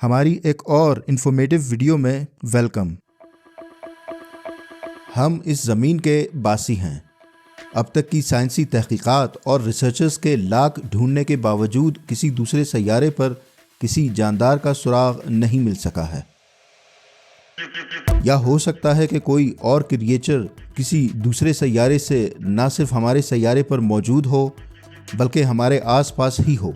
हमारी एक और इन्फॉर्मेटिव वीडियो में वेलकम। हम इस ज़मीन के बासी हैं। अब तक की साइंसी तहकीकात और रिसर्चर्स के लाख ढूंढने के बावजूद किसी दूसरे सैयारे पर किसी जानदार का सुराग नहीं मिल सका है। या हो सकता है कि कोई और क्रिएचर किसी दूसरे सैयारे से ना सिर्फ हमारे सैयारे पर मौजूद हो बल्कि हमारे आसपास ही हो,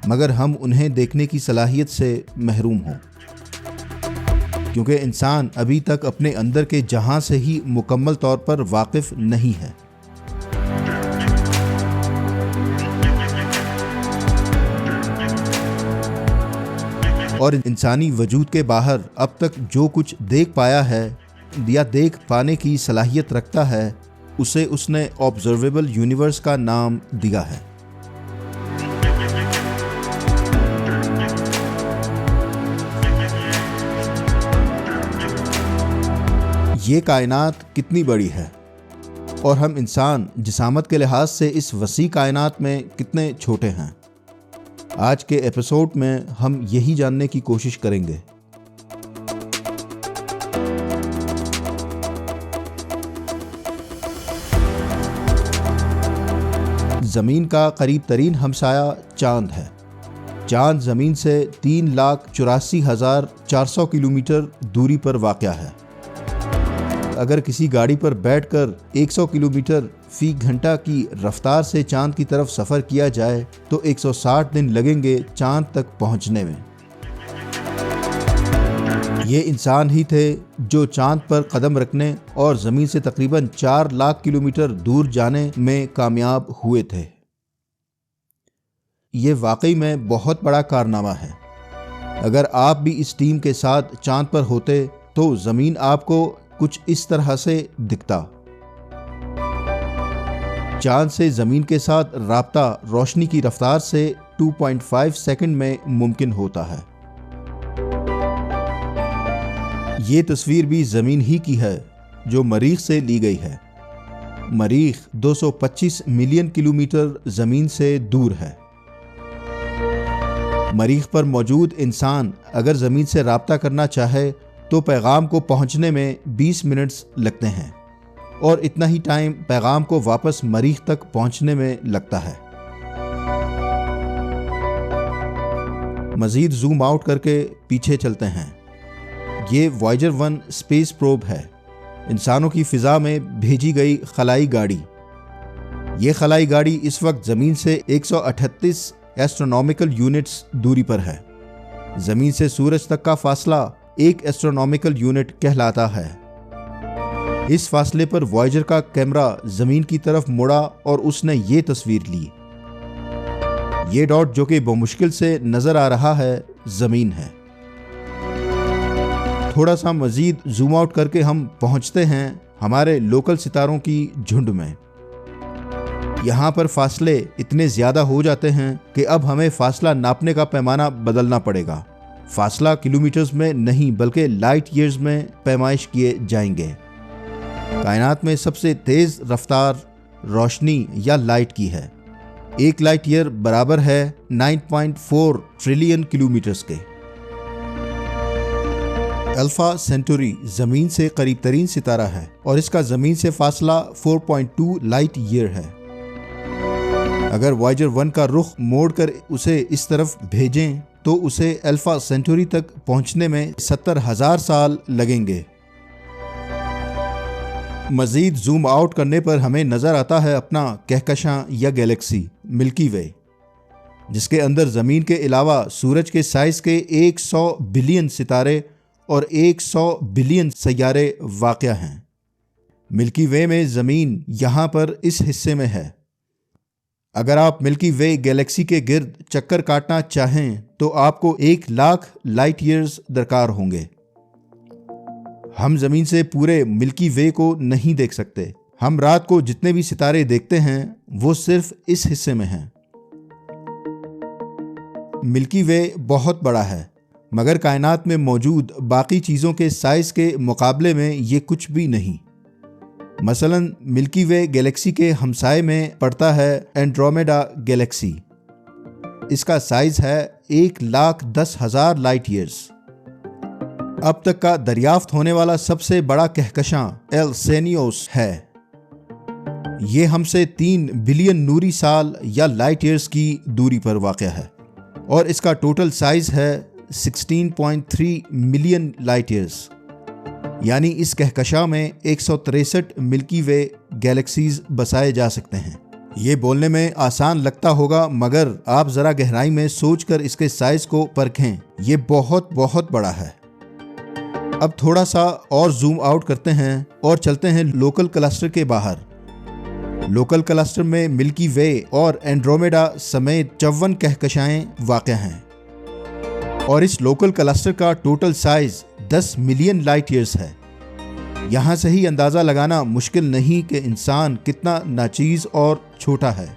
मगर हम उन्हें देखने की सलाहियत से महरूम हों, क्योंकि इंसान अभी तक अपने अंदर के जहां से ही मुकम्मल तौर पर वाकिफ नहीं है। और इंसानी वजूद के बाहर अब तक जो कुछ देख पाया है या देख पाने की सलाहियत रखता है, उसे उसने ऑब्जर्वेबल यूनिवर्स का नाम दिया है। ये कायनात कितनी बड़ी है और हम इंसान जिसामत के लिहाज से इस वसी कायनात में कितने छोटे हैं। आज के एपिसोड में हम यही जानने की कोशिश करेंगे। ज़मीन का करीब तरीन हमसाया चांद है। चांद ज़मीन से 3,84,400 किलोमीटर दूरी पर वाक़या है। अगर किसी गाड़ी पर बैठकर 100 किलोमीटर फी घंटा की रफ्तार से चांद की तरफ सफ़र किया जाए तो 160 दिन लगेंगे चांद तक पहुंचने में। ये इंसान ही थे जो चांद पर कदम रखने और ज़मीन से तकरीबन 4 लाख किलोमीटर दूर जाने में कामयाब हुए थे। ये वाकई में बहुत बड़ा कारनामा है। अगर आप भी इस टीम के साथ चांद पर होते तो ज़मीन आपको कुछ इस तरह से दिखता। चांद से ज़मीन के साथ राब्ता रोशनी की रफ्तार से 2.5 सेकंड में मुमकिन होता है। ये तस्वीर भी ज़मीन ही की है जो मरीख से ली गई है। मरीख 225 मिलियन किलोमीटर ज़मीन से दूर है। मरीख पर मौजूद इंसान अगर ज़मीन से राब्ता करना चाहे तो पैगाम को पहुंचने में 20 मिनट्स लगते हैं और इतना ही टाइम पैगाम को वापस मरीख तक पहुंचने में लगता है। मज़ीद जूम आउट करके पीछे चलते हैं। ये वॉयेजर 1 स्पेस प्रोब है, इंसानों की फ़िज़ा में भेजी गई खलाई गाड़ी। ये खलाई गाड़ी इस वक्त ज़मीन से 138 एस्ट्रोनॉमिकल यूनिट्स दूरी पर है। ज़मीन से सूरज तक का फासला 1 एस्ट्रोनॉमिकल यूनिट कहलाता है। इस फासले पर वॉयेजर का कैमरा ज़मीन की तरफ मुड़ा और उसने ये तस्वीर ली। ये डॉट जो कि बमुश्किल से नज़र आ रहा है, ज़मीन है। थोड़ा सा मज़ीद जूम आउट करके हम पहुंचते हैं हमारे लोकल सितारों की झुंड में। यहाँ पर फासले इतने ज़्यादा हो जाते हैं कि अब हमें फासला नापने का पैमाना बदलना पड़ेगा। फासला किलोमीटर्स में नहीं बल्कि लाइट ईयर्स में पैमाइश किए जाएंगे। कायनात में सबसे तेज़ रफ्तार रोशनी या लाइट की है। 1 लाइट ईयर बराबर है 9.4 ट्रिलियन किलोमीटर्स के। अल्फा सेंटुरी ज़मीन से करीब तरीन सितारा है और इसका ज़मीन से फासला 4.2 लाइट ईयर है। अगर वॉयेजर 1 का रुख मोड़कर उसे इस तरफ भेजें तो उसे अल्फा सेंटुरी तक पहुंचने में 70,000 साल लगेंगे। मज़ीद जूम आउट करने पर हमें नज़र आता है अपना कहकशां या गैलेक्सी मिल्की वे, जिसके अंदर ज़मीन के अलावा सूरज के साइज़ के 100 बिलियन सितारे और 100 बिलियन सैयारे वाक़या हैं। मिल्की वे में ज़मीन यहाँ पर इस हिस्से में है। अगर आप मिल्की वे गैलेक्सी के गिर्द चक्कर काटना चाहें तो आपको 1 लाख लाइट ईयर्स दरकार होंगे। हम ज़मीन से पूरे मिल्की वे को नहीं देख सकते। हम रात को जितने भी सितारे देखते हैं वो सिर्फ इस हिस्से में हैं। मिल्की वे बहुत बड़ा है, मगर कायनात में मौजूद बाकी चीज़ों के साइज़ के मुकाबले में ये कुछ भी नहीं। मसलन मिल्की वे गैलेक्सी के हमसाये में पड़ता है एंड्रोमेडा गैलेक्सी। इसका साइज़ है 1,10,000 लाइट ईयर्स। अब तक का दरियाफ्त होने वाला सबसे बड़ा कहकशां एल सेनियोस है। ये हमसे 3 बिलियन नूरी साल या लाइट ईयर्स की दूरी पर वाक़या है और इसका टोटल साइज है 16.3 मिलियन लाइट ईयर्स। यानी इस कहकशां में 163 मिल्की वे गैलेक्सीज बसाए जा सकते हैं। ये बोलने में आसान लगता होगा, मगर आप जरा गहराई में सोचकर इसके साइज को परखें। ये बहुत बहुत बड़ा है। अब थोड़ा सा और जूम आउट करते हैं और चलते हैं लोकल क्लस्टर के बाहर। लोकल क्लस्टर में मिल्की वे और एंड्रोमेडा समेत 54 कहकशाएं वाक़या हैं और इस लोकल क्लस्टर का total size 10 million light years है। यहाँ से ही अंदाज़ा लगाना मुश्किल नहीं कि इंसान कितना नाचीज़ और छोटा है।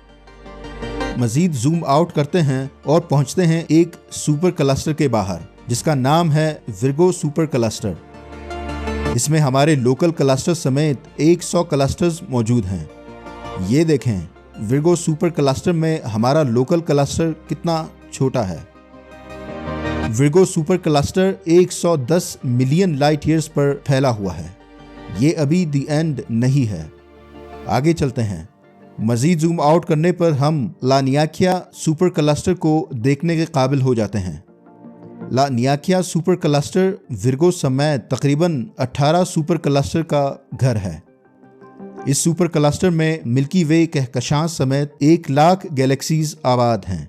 मज़ीद जूम आउट करते हैं और पहुँचते हैं एक सुपर क्लस्टर के बाहर, जिसका नाम है विर्गो सुपर क्लस्टर। इसमें हमारे लोकल क्लस्टर समेत 100 क्लस्टर्स मौजूद हैं। ये देखें, विर्गो सुपर क्लस्टर में हमारा लोकल क्लस्टर कितना छोटा है। Virgo super cluster 110 million light years पर फैला हुआ है। ये अभी द एंड नहीं है। आगे चलते हैं। मजीद जूम आउट करने पर हम लानियाकिया सुपर क्लस्टर को देखने के काबिल हो जाते हैं। लानियाकिया सुपर क्लस्टर विर्गो समेत तकरीबन 18 सुपर क्लस्टर का घर है। इस सुपर क्लस्टर में मिल्की वे कहकशां समेत 1 लाख गैलेक्सीज आबाद हैं।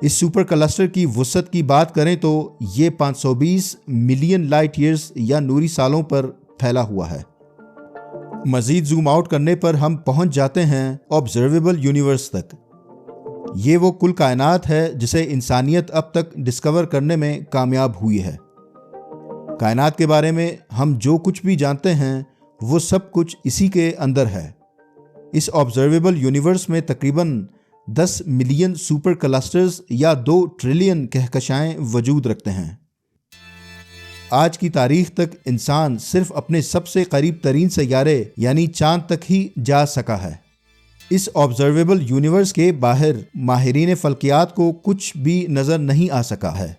इस सुपर क्लस्टर की वुसअत की बात करें तो ये 520 मिलियन लाइट ईयर्स या नूरी सालों पर फैला हुआ है। मजीद जूम आउट करने पर हम पहुंच जाते हैं ऑब्जर्वेबल यूनिवर्स तक। ये वो कुल कायनात है जिसे इंसानियत अब तक डिस्कवर करने में कामयाब हुई है। कायनात के बारे में हम जो कुछ भी जानते हैं वो सब कुछ इसी के अंदर है। इस ऑब्जर्वेबल यूनिवर्स में तकरीबन 10 मिलियन सुपर क्लस्टर्स या 2 ट्रिलियन कहकशाएं वजूद रखते हैं। आज की तारीख तक इंसान सिर्फ अपने सबसे करीब तरीन सैयारे यानी चांद तक ही जा सका है। इस ऑब्जर्वेबल यूनिवर्स के बाहर माहिरीन फल्कियात को कुछ भी नज़र नहीं आ सका है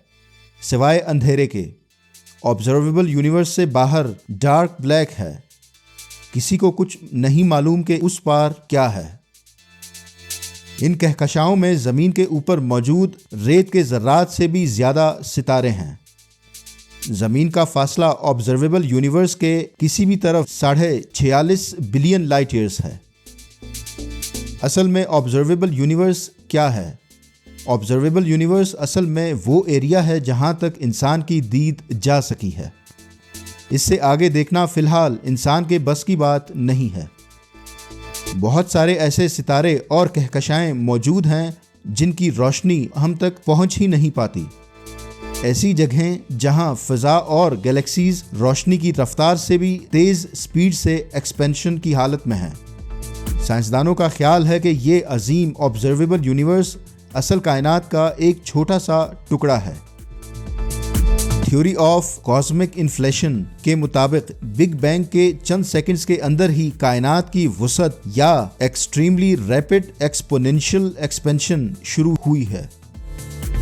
सिवाय अंधेरे के। ऑब्जर्वेबल यूनिवर्स से बाहर डार्क ब्लैक है। किसी को कुछ नहीं मालूम कि उस पार क्या है। इन कहकशाओं में ज़मीन के ऊपर मौजूद रेत के ज़र्रात से भी ज़्यादा सितारे हैं। ज़मीन का फासला ऑब्जर्वेबल यूनिवर्स के किसी भी तरफ 46.5 बिलियन लाइट ईयर्स है। असल में ऑब्जर्वेबल यूनिवर्स क्या है? ऑब्जर्वेबल यूनिवर्स असल में वो एरिया है जहाँ तक इंसान की दीद जा सकी है। इससे आगे देखना फ़िलहाल इंसान के बस की बात नहीं है। बहुत सारे ऐसे सितारे और कहकशाएं मौजूद हैं जिनकी रोशनी हम तक पहुंच ही नहीं पाती। ऐसी जगहें जहां फ़ज़ा और गैलेक्सीज रोशनी की रफ्तार से भी तेज़ स्पीड से एक्सपेंशन की हालत में हैं। साइंसदानों का ख्याल है कि ये अजीम ऑब्जर्वेबल यूनिवर्स असल कायनात का एक छोटा सा टुकड़ा है। थ्योरी ऑफ कॉस्मिक इन्फ्लेशन के मुताबिक बिग बैंग के चंद सेकंड्स के अंदर ही कायनात की वुसअत या एक्सट्रीमली रैपिड एक्सपोनेंशियल एक्सपेंशन शुरू हुई है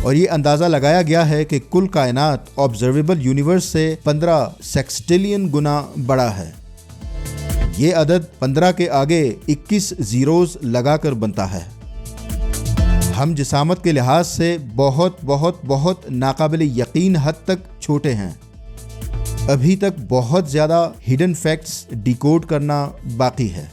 और ये अंदाज़ा लगाया गया है कि कुल कायनात ऑब्जर्वेबल यूनिवर्स से 15 सेक्सटिलियन गुना बड़ा है। ये अदद 15 के आगे 21 ज़ीरोज़ लगाकर बनता है। हम जिसामत के लिहाज से बहुत बहुत बहुत नाकाबिल यकीन हद तक छोटे हैं। अभी तक बहुत ज़्यादा हिडन फैक्ट्स डिकोड करना बाकी है।